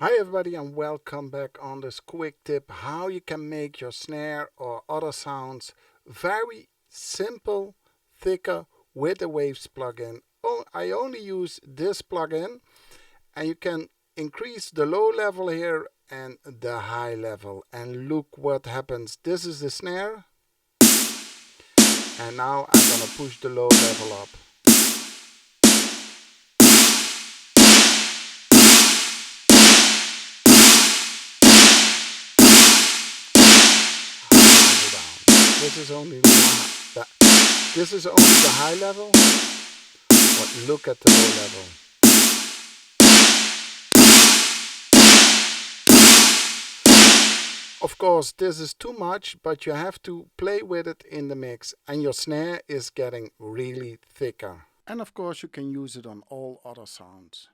Hi everybody and welcome back on this quick tip how you can make your snare or other sounds very simple, thicker with the Waves plugin. Oh, I only use this plugin and you can increase the low level here and the high level, and look what happens. This is the snare and now I'm gonna push the low level up. This is only the high level, but look at the low level. Of course, this is too much, but you have to play with it in the mix, and your snare is getting really thicker. And of course, you can use it on all other sounds.